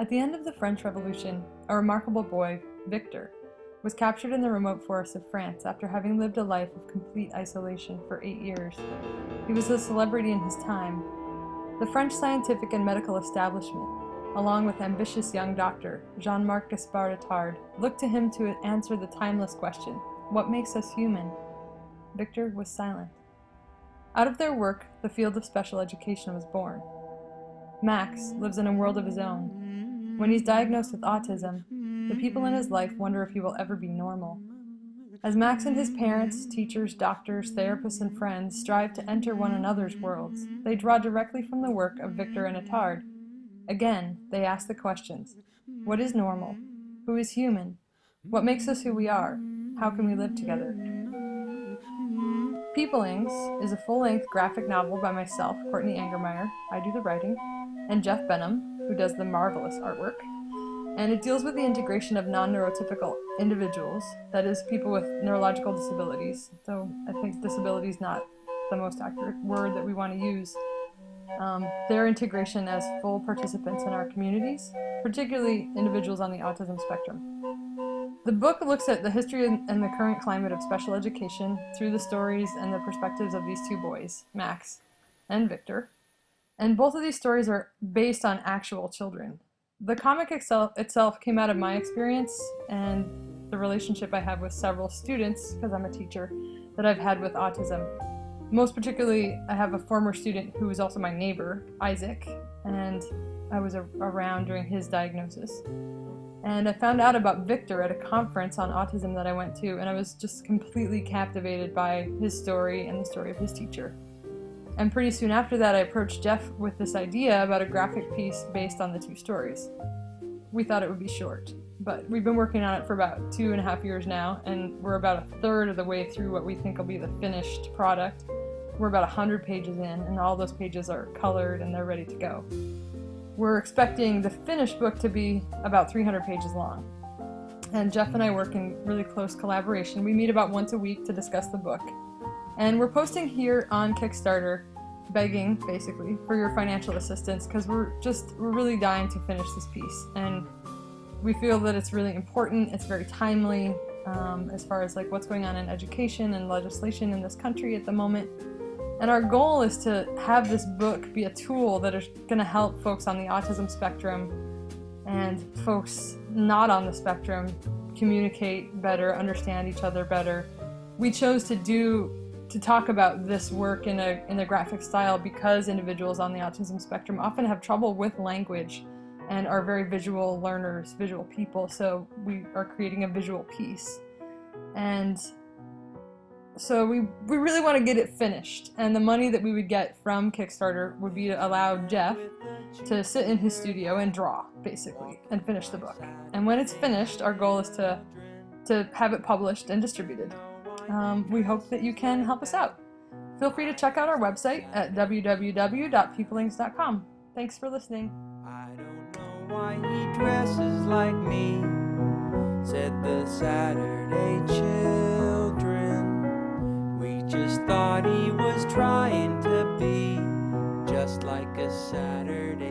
At the end of the French Revolution, a remarkable boy, Victor, was captured in the remote forests of France after having lived a life of complete isolation for 8 years. He was a celebrity in his time. The French scientific and medical establishment, along with ambitious young doctor Jean-Marc Gaspard Itard, looked to him to answer the timeless question, what makes us human? Victor was silent. Out of their work, the field of special education was born. Max lives in a world of his own. When he's diagnosed with autism, the people in his life wonder if he will ever be normal. As Max and his parents, teachers, doctors, therapists, and friends strive to enter one another's worlds, they draw directly from the work of Victor and Itard. Again, they ask the questions: what is normal? Who is human? What makes us who we are? How can we live together? Peoplings is a full-length graphic novel by myself, Courtney Angermeier, I do the writing, and Jeff Benham, who does the marvelous artwork. And it deals with the integration of non-neurotypical individuals, that is, people with neurological disabilities, though I think disability is not the most accurate word that we want to use. Their integration as full participants in our communities, particularly individuals on the autism spectrum. The book looks at the history and the current climate of special education through the stories and the perspectives of these two boys, Max and Victor. And both of these stories are based on actual children. The comic itself came out of my experience and the relationship I have with several students, because I'm a teacher, that I've had with autism. Most particularly, I have a former student who was also my neighbor, Isaac, and I was around during his diagnosis. And I found out about Victor at a conference on autism that I went to, and I was just completely captivated by his story and the story of his teacher. And pretty soon after that, I approached Jeff with this idea about a graphic piece based on the two stories. We thought it would be short, but we've been working on it for about 2.5 years now, and we're about 1/3 of the way through what we think will be the finished product. We're about 100 pages in, and all those pages are colored and they're ready to go. We're expecting the finished book to be about 300 pages long. And Jeff and I work in really close collaboration. We meet about once a week to discuss the book. And we're posting here on Kickstarter, begging, basically, for your financial assistance, because we're really dying to finish this piece. And we feel that it's really important, it's very timely, as far as like what's going on in education and legislation in this country at the moment. And our goal is to have this book be a tool that is going to help folks on the autism spectrum and folks not on the spectrum communicate better, understand each other better. We chose to talk about this work in a graphic style because individuals on the autism spectrum often have trouble with language and are very visual learners, visual people, so we are creating a visual piece. And so we really want to get it finished, and the money that we would get from Kickstarter would be to allow Jeff to sit in his studio and draw, basically, and finish the book. And when it's finished, our goal is to have it published and distributed. We hope that you can help us out. Feel free to check out our website at www.peoplings.com. Thanks for listening. I don't know why he dresses like me, said the Saturday children. We just thought he was trying to be just like a Saturday